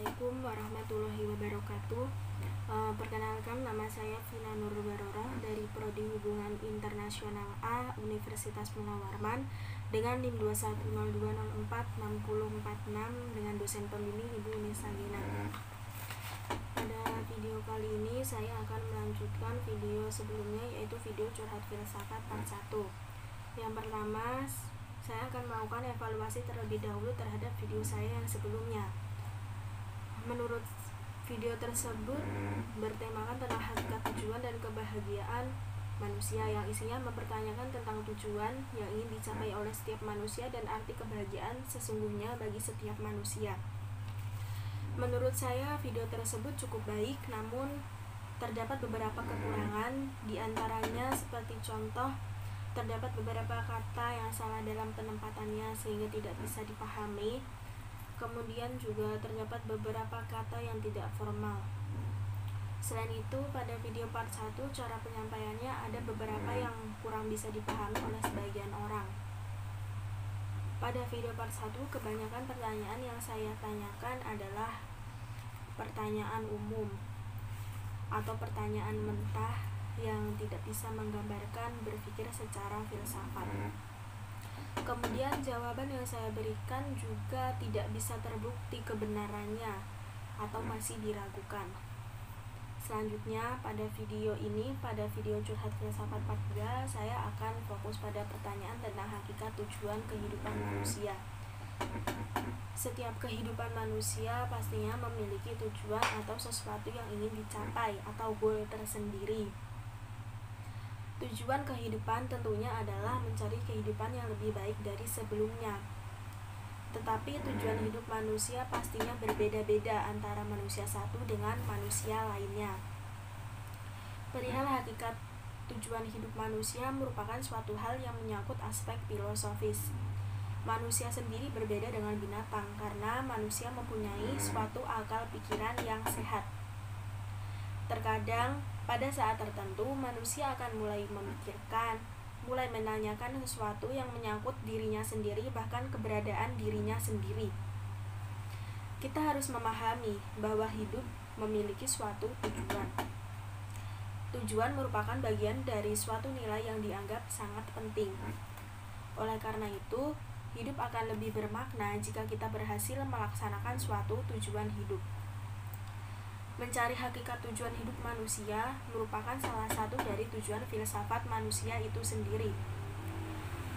Assalamualaikum warahmatullahi wabarakatuh. Perkenalkan, nama saya Vina Nur Baroroh dari Prodi Hubungan Internasional A Universitas Munawarman dengan NIM 2102046046 dengan dosen pembimbing Ibu Nisa Gina. Pada video kali ini saya akan melanjutkan video sebelumnya, yaitu video curhat filsafat part 1. Yang pertama, saya akan melakukan evaluasi terlebih dahulu terhadap video saya yang sebelumnya. Menurut video tersebut bertemakan tentang hakikat tujuan dan kebahagiaan manusia, yang isinya mempertanyakan tentang tujuan yang ingin dicapai oleh setiap manusia dan arti kebahagiaan sesungguhnya bagi setiap manusia. Menurut saya video tersebut cukup baik, namun terdapat beberapa kekurangan, diantaranya seperti contoh terdapat beberapa kata yang salah dalam penempatannya sehingga tidak bisa dipahami. Kemudian juga terdapat beberapa kata yang tidak formal. Selain itu, pada video part 1 cara penyampaiannya ada beberapa yang kurang bisa dipahami oleh sebagian orang. Pada video part 1, kebanyakan pertanyaan yang saya tanyakan adalah pertanyaan umum atau pertanyaan mentah yang tidak bisa menggambarkan berpikir secara filsafat. Kemudian jawaban yang saya berikan juga tidak bisa terbukti kebenarannya atau masih diragukan. Selanjutnya pada video ini, pada video curhat filsafat part 3, saya akan fokus pada pertanyaan tentang hakikat tujuan kehidupan manusia. Setiap kehidupan manusia pastinya memiliki tujuan atau sesuatu yang ingin dicapai atau goal tersendiri. Tujuan kehidupan tentunya adalah mencari kehidupan yang lebih baik dari sebelumnya. Tetapi tujuan hidup manusia pastinya berbeda-beda antara manusia satu dengan manusia lainnya. Perihal hakikat tujuan hidup manusia merupakan suatu hal yang menyangkut aspek filosofis. Manusia sendiri berbeda dengan binatang karena manusia mempunyai suatu akal pikiran yang sehat. Terkadang pada saat tertentu manusia akan mulai memikirkan, mulai menanyakan sesuatu yang menyangkut dirinya sendiri, bahkan keberadaan dirinya sendiri. Kita harus memahami bahwa hidup memiliki suatu tujuan. Tujuan merupakan bagian dari suatu nilai yang dianggap sangat penting. Oleh karena itu, hidup akan lebih bermakna jika kita berhasil melaksanakan suatu tujuan hidup. Mencari hakikat tujuan hidup manusia merupakan salah satu dari tujuan filsafat manusia itu sendiri.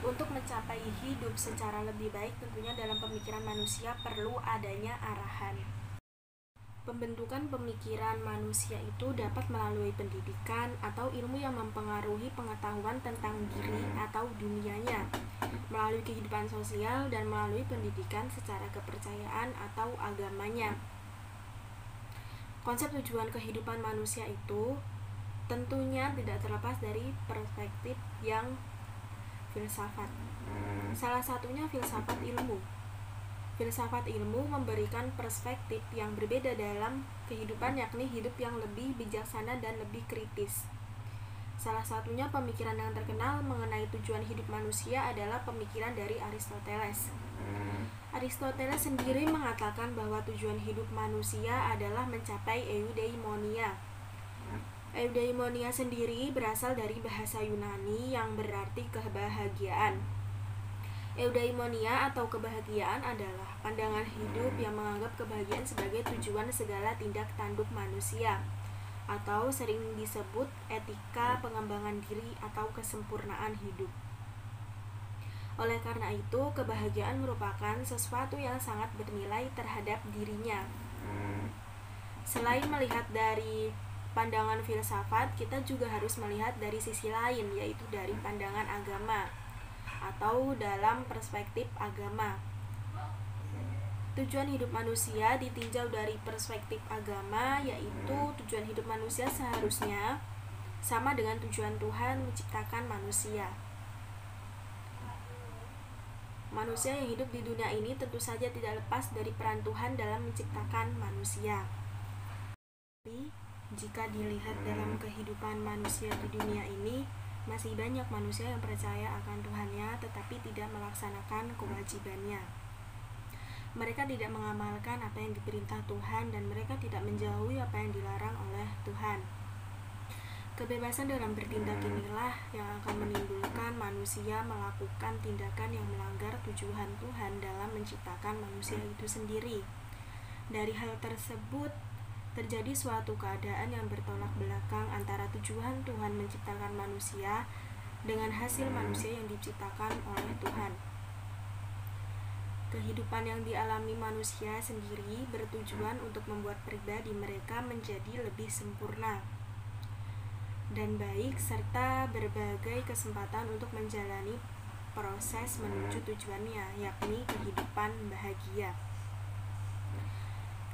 Untuk mencapai hidup secara lebih baik, tentunya dalam pemikiran manusia perlu adanya arahan. Pembentukan pemikiran manusia itu dapat melalui pendidikan atau ilmu yang mempengaruhi pengetahuan tentang diri atau dunianya, melalui kehidupan sosial, dan melalui pendidikan secara kepercayaan atau agamanya. Konsep tujuan kehidupan manusia itu tentunya tidak terlepas dari perspektif yang filsafat. Salah satunya filsafat ilmu. Filsafat ilmu memberikan perspektif yang berbeda dalam kehidupan, yakni hidup yang lebih bijaksana dan lebih kritis. Salah satunya pemikiran yang terkenal mengenai tujuan hidup manusia adalah pemikiran dari Aristoteles. Aristoteles sendiri mengatakan bahwa tujuan hidup manusia adalah mencapai eudaimonia. Eudaimonia sendiri berasal dari bahasa Yunani yang berarti kebahagiaan. Eudaimonia atau kebahagiaan adalah pandangan hidup yang menganggap kebahagiaan sebagai tujuan segala tindak tanduk manusia, atau sering disebut etika pengembangan diri atau kesempurnaan hidup. Oleh karena itu, kebahagiaan merupakan sesuatu yang sangat bernilai terhadap dirinya. Selain melihat dari pandangan filsafat, kita juga harus melihat dari sisi lain, yaitu dari pandangan agama atau dalam perspektif agama. Tujuan hidup manusia ditinjau dari perspektif agama, yaitu tujuan hidup manusia seharusnya sama dengan tujuan Tuhan menciptakan manusia. Manusia yang hidup di dunia ini tentu saja tidak lepas dari peran Tuhan dalam menciptakan manusia. Tapi, jika dilihat dalam kehidupan manusia di dunia ini, masih banyak manusia yang percaya akan Tuhannya tetapi tidak melaksanakan kewajibannya. Mereka tidak mengamalkan apa yang diperintah Tuhan dan mereka tidak menjauhi apa yang dilarang oleh Tuhan. Kebebasan dalam bertindak inilah yang akan menimbulkan manusia melakukan tindakan yang melanggar tujuan Tuhan dalam menciptakan manusia itu sendiri. Dari hal tersebut, terjadi suatu keadaan yang bertolak belakang antara tujuan Tuhan menciptakan manusia dengan hasil manusia yang diciptakan oleh Tuhan. Kehidupan yang dialami manusia sendiri bertujuan untuk membuat pribadi mereka menjadi lebih sempurna dan baik, serta berbagai kesempatan untuk menjalani proses menuju tujuannya, yakni kehidupan bahagia.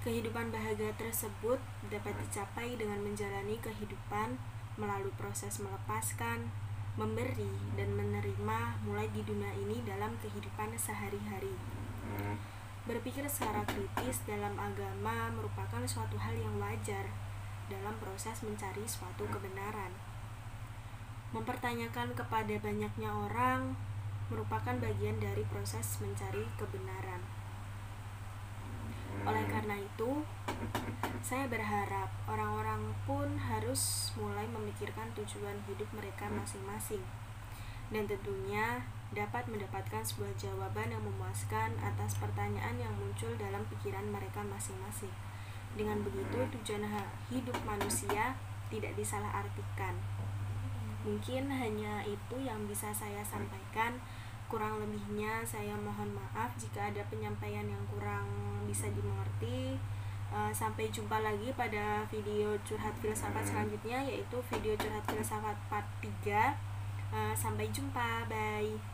Kehidupan bahagia tersebut dapat dicapai dengan menjalani kehidupan melalui proses melepaskan, memberi, dan menerima mulai di dunia ini dalam kehidupan sehari-hari. Berpikir secara kritis dalam agama merupakan suatu hal yang wajar dalam proses mencari suatu kebenaran. Mempertanyakan kepada banyaknya orang merupakan bagian dari proses mencari kebenaran. Oleh karena itu, saya berharap orang-orang pun harus mulai memikirkan tujuan hidup mereka masing-masing, dan tentunya dapat mendapatkan sebuah jawaban yang memuaskan atas pertanyaan yang muncul dalam pikiran mereka masing-masing. Dengan begitu, tujuan hidup manusia tidak disalahartikan. Mungkin hanya itu yang bisa saya sampaikan. Kurang lebihnya saya mohon maaf jika ada penyampaian yang kurang bisa dimengerti. Sampai jumpa lagi pada video curhat filsafat selanjutnya, yaitu video curhat filsafat part 3. Sampai jumpa, bye.